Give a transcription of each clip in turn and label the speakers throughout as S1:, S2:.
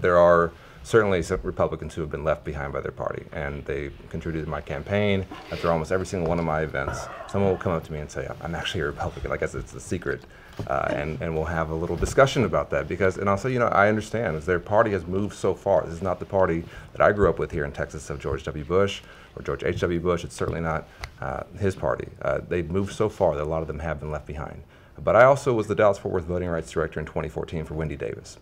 S1: there are certainly some Republicans who have been left behind by their party, and they contributed to my campaign. After almost every single one of my events, someone will come up to me and say, I'm actually a Republican. I guess it's a secret. And we'll have a little discussion about that, because, and I'll say, I understand, as their party has moved so far. This is not the party that I grew up with here in Texas of George W. Bush or George H.W. Bush. It's certainly not his party. They've moved so far that a lot of them have been left behind. But I also was the Dallas-Fort Worth Voting Rights Director in 2014 for Wendy Davis.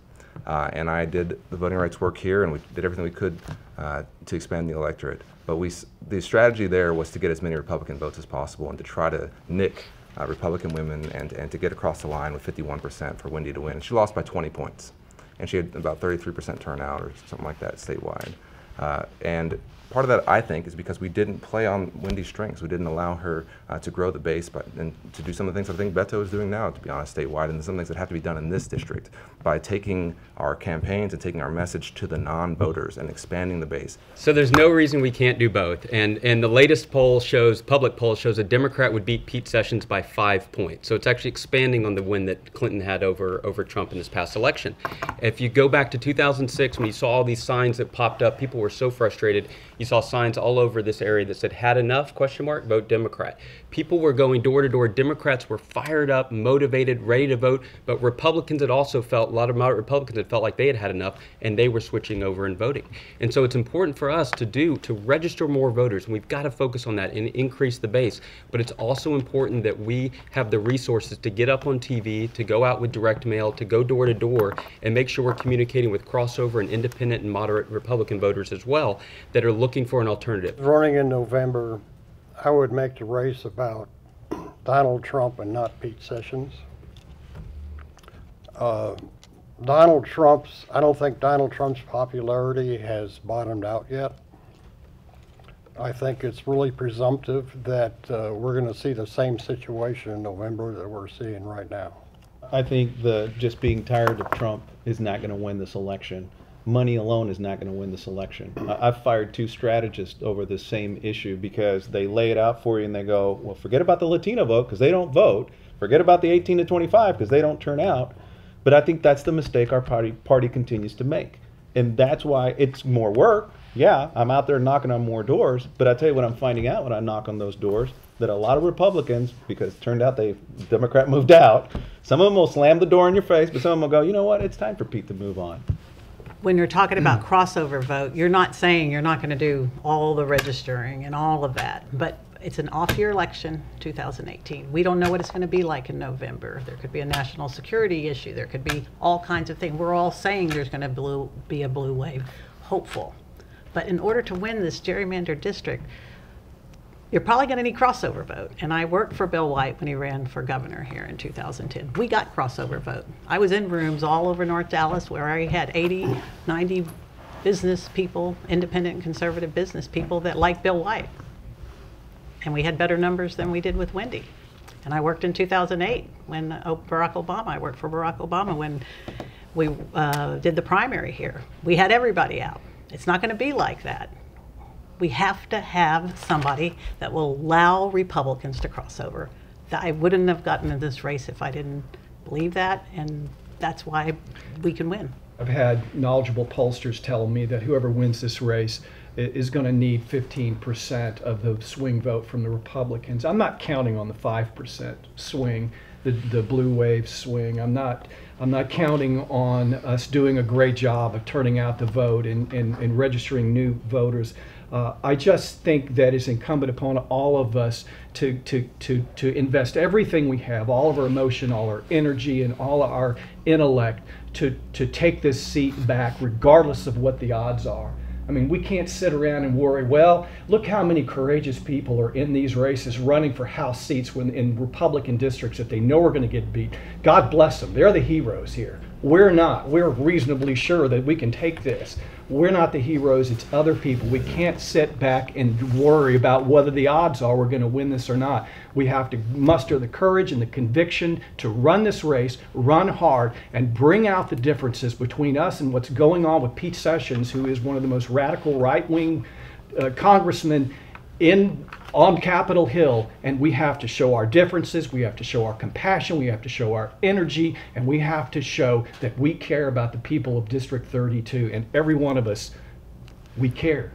S1: And I did the voting rights work here, and we did everything we could to expand the electorate. But the strategy there was to get as many Republican votes as possible and to try to nick Republican women and to get across the line with 51% for Wendy to win. And she lost by 20 points. And she had about 33% turnout or something like that statewide. And part of that, I think, is because we didn't play on Wendy's strengths. We didn't allow her to grow the base and to do some of the things I think Beto is doing now, to be honest, statewide, and some things that have to be done in this district by taking our campaigns and taking our message to the non-voters and expanding the base.
S2: So there's no reason we can't do both. And the latest poll shows, public poll shows, a Democrat would beat Pete Sessions by 5 points. So it's actually expanding on the win that Clinton had over Trump in this past election. If you go back to 2006, when you saw all these signs that popped up, people were so frustrated. You saw signs all over this area that said, "Had enough, ? Vote Democrat." People were going door to door. Democrats were fired up, motivated, ready to vote, but Republicans had also felt, a lot of moderate Republicans had felt like they had had enough, and they were switching over and voting. And so it's important for us to register more voters, and we've got to focus on that and increase the base. But it's also important that we have the resources to get up on TV, to go out with direct mail, to go door to door, and make sure we're communicating with crossover and independent and moderate Republican voters as well that are looking for an alternative.
S3: Running in November, I would make the race about Donald Trump and not Pete Sessions. I don't think Donald Trump's popularity has bottomed out yet. I think it's really presumptive that we're going to see the same situation in November that we're seeing right now.
S4: I think just being tired of Trump is not going to win this election. Money alone is not going to win this election. I've fired 2 strategists over this same issue because they lay it out for you and they go, well, forget about the Latino vote because they don't vote. Forget about the 18 to 25 because they don't turn out. But I think that's the mistake our party continues to make. And that's why it's more work. Yeah, I'm out there knocking on more doors. But I tell you what I'm finding out when I knock on those doors, that a lot of Republicans, because it turned out the Democrat moved out, some of them will slam the door in your face, but some of them will go, you know what, it's time for Pete to move on.
S5: When you're talking about crossover vote, you're not saying you're not going to do all the registering and all of that, but it's an off-year election, 2018. We don't know what it's going to be like in November. There could be a national security issue. There could be all kinds of things. We're all saying there's going to be a blue wave, hopeful. But in order to win this gerrymandered district, you're probably going to need crossover vote. And I worked for Bill White when he ran for governor here in 2010. We got crossover vote. I was in rooms all over North Dallas where I had 80, 90 business people, independent and conservative business people that liked Bill White. And we had better numbers than we did with Wendy. And I worked in 2008 when Barack Obama, I worked for Barack Obama when we did the primary here. We had everybody out. It's not going to be like that. We have to have somebody that will allow Republicans to cross over. I wouldn't have gotten in this race if I didn't believe that, and that's why we can win.
S6: I've had knowledgeable pollsters tell me that whoever wins this race is going to need 15% of the swing vote from the Republicans. I'm not counting on the 5% swing, the blue wave swing. I'm not counting on us doing a great job of turning out the vote and registering new voters. I just think that it's incumbent upon all of us to invest everything we have, all of our emotion, all our energy, and all our intellect to take this seat back regardless of what the odds are. I mean, we can't sit around and worry, well, look how many courageous people are in these races running for House seats in Republican districts that they know are going to get beat. God bless them. They're the heroes here. We're not. We're reasonably sure that we can take this. We're not the heroes. It's other people. We can't sit back and worry about whether the odds are we're going to win this or not. We have to muster the courage and the conviction to run this race, run hard, and bring out the differences between us and what's going on with Pete Sessions, who is one of the most radical right-wing congressmen in on Capitol Hill, and we have to show our differences, we have to show our compassion, we have to show our energy, and we have to show that we care about the people of District 32, and every one of us, we care.